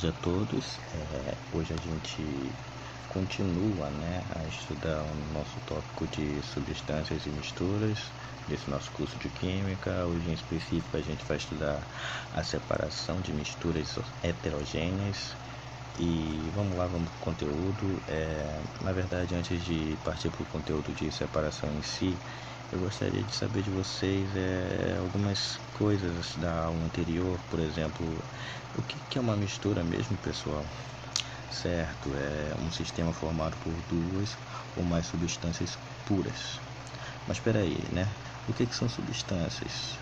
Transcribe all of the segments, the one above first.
tarde a todos. Hoje a gente continua, a estudar o nosso tópico de substâncias e misturas desse nosso curso de Química. Hoje em específico a gente vai estudar a separação de misturas heterogêneas. E vamos lá, vamos para o conteúdo. Na verdade, antes de partir para o conteúdo de separação em si, eu gostaria de saber de vocês algumas coisas da aula anterior. Por exemplo, o que é uma mistura mesmo, pessoal? Certo, é um sistema formado por duas ou mais substâncias puras. Mas espera aí, O que são substâncias?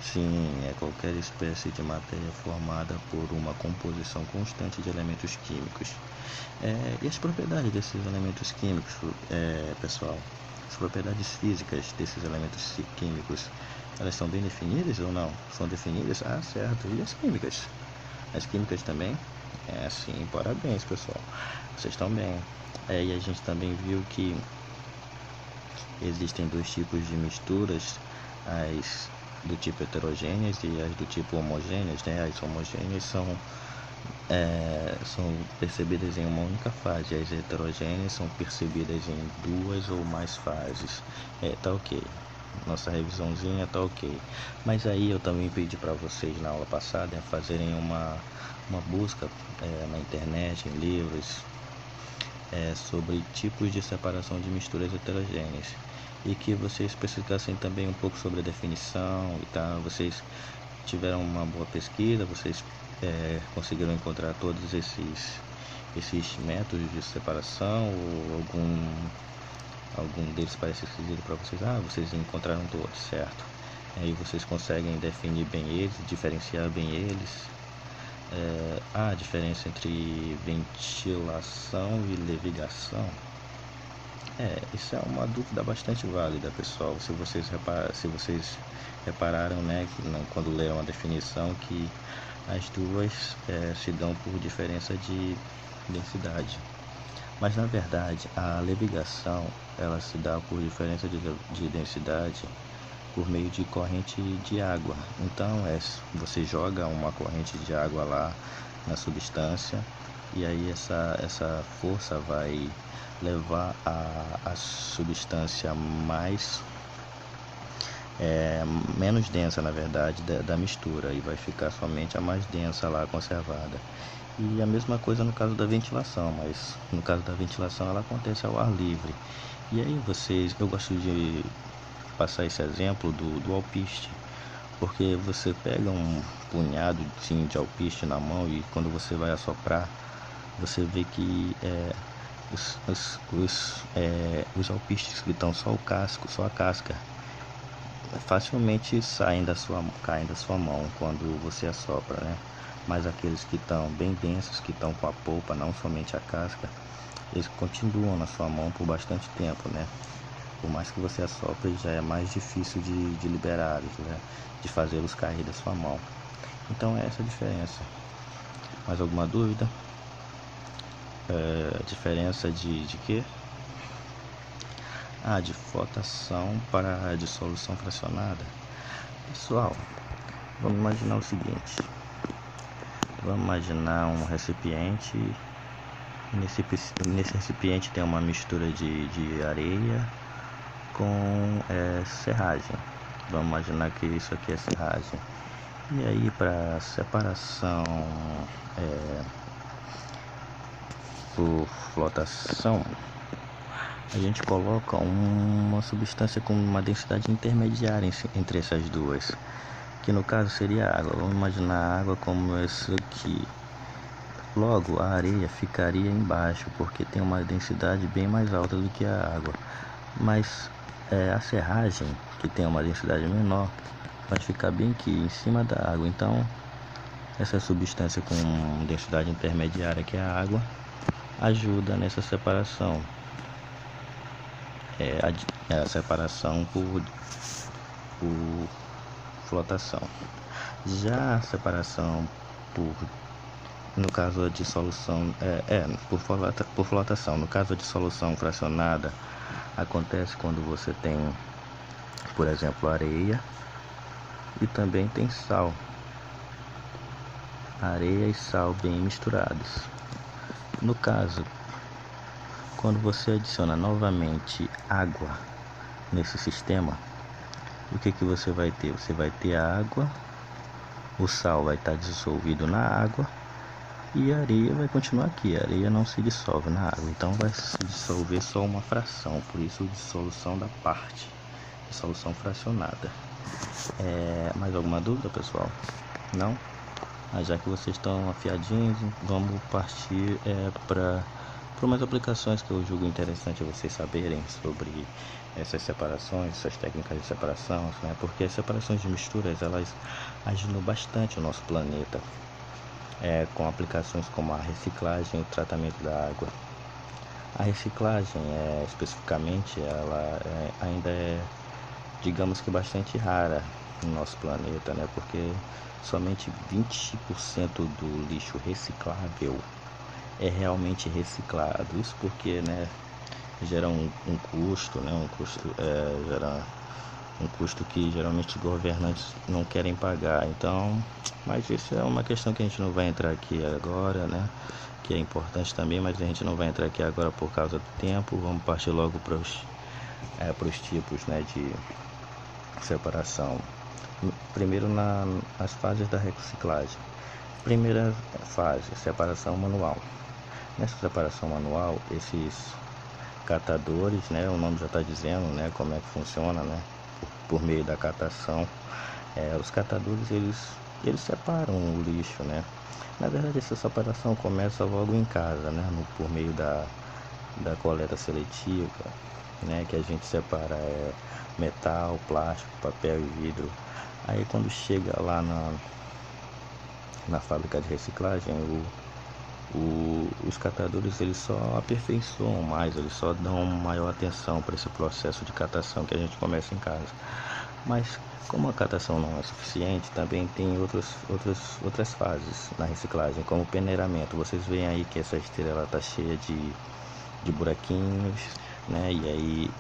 Sim, é qualquer espécie de matéria formada por uma composição constante de elementos químicos. E as propriedades desses elementos químicos, pessoal? As propriedades físicas desses elementos químicos, elas são bem definidas ou não? São definidas? Ah, certo. E as químicas? As químicas também? Sim, parabéns, pessoal. Vocês estão bem. E a gente também viu que existem dois tipos de misturas, as do tipo heterogêneas e as do tipo homogêneas, As homogêneas são percebidas em uma única fase, as heterogêneas são percebidas em duas ou mais fases. Tá ok. Nossa revisãozinha tá ok. Mas aí eu também pedi para vocês na aula passada fazerem uma busca na internet, em livros, sobre tipos de separação de misturas heterogêneas, e que vocês pesquisassem também um pouco sobre a definição e tal. Vocês tiveram uma boa pesquisa, vocês conseguiram encontrar todos esses métodos de separação, ou algum deles parece esquisito para vocês? Vocês encontraram todos, certo? E vocês conseguem definir bem eles, diferenciar bem eles. A diferença entre ventilação e levigação. Isso é uma dúvida bastante válida, pessoal. Se vocês repararam, quando leram a definição, que as duas se dão por diferença de densidade. Mas na verdade, a levigação, ela se dá por diferença de densidade por meio de corrente de água. Então, você joga uma corrente de água lá na substância, e aí essa força vai levar a substância menos densa, na verdade, da mistura, e vai ficar somente a mais densa lá conservada. E a mesma coisa no caso da ventilação, mas no caso da ventilação ela acontece ao ar livre. E aí eu gosto de passar esse exemplo do alpiste, porque você pega um punhado de alpiste na mão, e quando você vai assoprar, você vê que os alpistes que estão só a casca, facilmente caem da sua mão quando você assopra, Mas aqueles que estão bem densos, que estão com a polpa, não somente a casca, eles continuam na sua mão por bastante tempo, Por mais que você assopre, já é mais difícil de liberá-los, de fazê-los cair da sua mão. Então é essa a diferença. Mais alguma dúvida? A diferença de quê? De flotação para a dissolução fracionada. Pessoal, vamos imaginar o seguinte. Vamos imaginar um recipiente. Nesse recipiente tem uma mistura de areia com serragem. Vamos imaginar que isso aqui é serragem. E aí, para separação por flotação, a gente coloca uma substância com uma densidade intermediária entre essas duas, que no caso seria a água. Vamos imaginar a água como isso aqui. Logo, a areia ficaria embaixo, porque tem uma densidade bem mais alta do que a água. Mas a serragem, que tem uma densidade menor, vai ficar bem aqui em cima da água. Então, essa substância com densidade intermediária, que é a água, ajuda nessa separação. A separação por flotação. Já a separação no caso de solução, por flotação. No caso de solução fracionada, acontece quando você tem, por exemplo, areia e também tem sal. areia e sal bem misturados. No caso, quando você adiciona novamente água nesse sistema, o que você vai ter? Você vai ter a água, o sal vai estar dissolvido na água e a areia vai continuar aqui. A areia não se dissolve na água, então vai se dissolver só uma fração, por isso dissolução da parte, dissolução fracionada. Mais alguma dúvida, pessoal? Não? Já que vocês estão afiadinhos, vamos partir para umas aplicações que eu julgo interessante vocês saberem sobre essas separações, essas técnicas de separação, né? Porque as separações de misturas, elas ajudam bastante o nosso planeta, com aplicações como a reciclagem e o tratamento da água. A reciclagem, especificamente, ela ainda é, digamos que, bastante rara no nosso planeta, né? Porque somente 20% do lixo reciclável é realmente reciclado. Isso porque, né, gera um custo, né? Gera um custo que geralmente os governantes não querem pagar. Então, mas isso é uma questão que a gente não vai entrar aqui agora, né? Que é importante também, mas a gente não vai entrar aqui agora por causa do tempo. Vamos partir logo para os tipos, né, de separação. Primeiro, nas fases da reciclagem. Primeira fase, separação manual. Nessa separação manual, esses catadores, né, o nome já está dizendo, né, como é que funciona, né, por meio da catação. Os catadores, eles separam o lixo, né. Na verdade, essa separação começa logo em casa, né, por meio da coleta seletiva, né, que a gente separa metal, plástico, papel e vidro. Aí quando chega lá na fábrica de reciclagem, os catadores, eles só aperfeiçoam mais, eles só dão maior atenção para esse processo de catação que a gente começa em casa. Mas como a catação não é suficiente, também tem outras fases na reciclagem, como o peneiramento. Vocês veem aí que essa esteira ela tá cheia de buraquinhos, né? E aí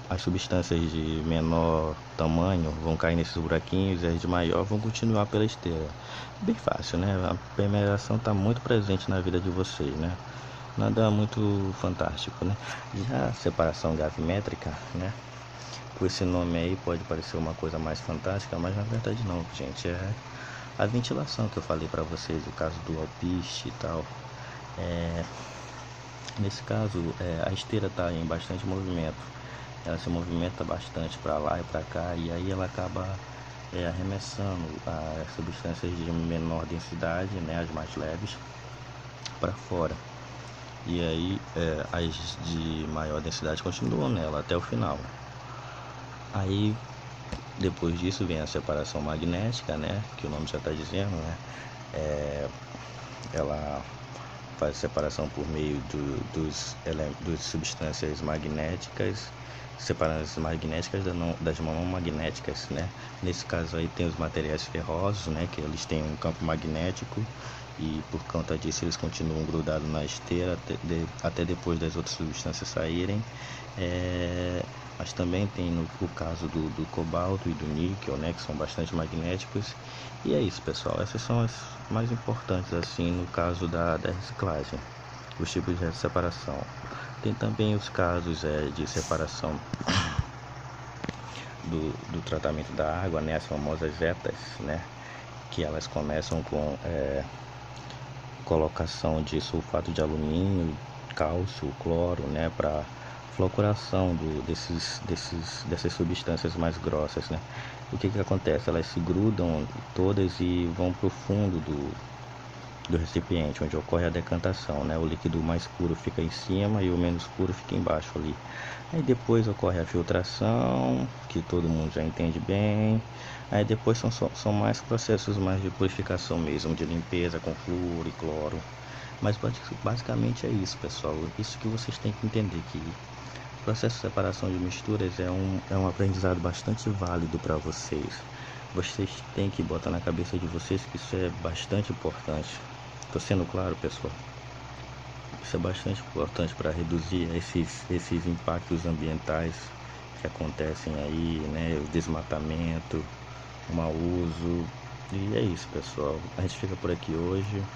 as substâncias de menor tamanho vão cair nesses buraquinhos e as de maior vão continuar pela esteira. Bem fácil, né? A peneiração está muito presente na vida de vocês, né? Nada muito fantástico, né? Já a separação gravimétrica, né? Com esse nome aí pode parecer uma coisa mais fantástica, mas na verdade não, gente. É a ventilação que eu falei para vocês, o caso do alpiste e tal. Nesse caso, a esteira está em bastante movimento. Ela se movimenta bastante para lá e para cá, e aí ela acaba arremessando as substâncias de menor densidade, né, as mais leves, para fora. E aí as de maior densidade continuam nela até o final. Aí depois disso vem a separação magnética, né, que o nome já está dizendo, né. Ela faz separação por meio das substâncias magnéticas, separando as magnéticas das não magnéticas, né? Nesse caso aí tem os materiais ferrosos, né? Que eles têm um campo magnético e por conta disso eles continuam grudados na esteira até depois das outras substâncias saírem. Mas também tem o caso do cobalto e do níquel, né? Que são bastante magnéticos. E é isso, pessoal. Essas são as mais importantes, assim, no caso da reciclagem, os tipos de separação. Tem também os casos de separação do tratamento da água, né, as famosas ETAs, né, que elas começam com colocação de sulfato de alumínio, cálcio, cloro, né, para floração dessas substâncias mais grossas, né. O que acontece? Elas se grudam todas e vão para o fundo do recipiente, onde ocorre a decantação, né? O líquido mais puro fica em cima e o menos puro fica embaixo ali. Aí depois ocorre a filtração, que todo mundo já entende bem. Aí depois são mais processos mais de purificação mesmo, de limpeza com flúor e cloro. Mas basicamente é isso, pessoal. Isso que vocês têm que entender, que o processo de separação de misturas é um aprendizado bastante válido para vocês. Vocês têm que botar na cabeça de vocês que isso é bastante importante. Estou sendo claro, pessoal? Isso é bastante importante para reduzir esses impactos ambientais que acontecem aí, né? O desmatamento, o mau uso E é isso, pessoal. A gente fica por aqui hoje.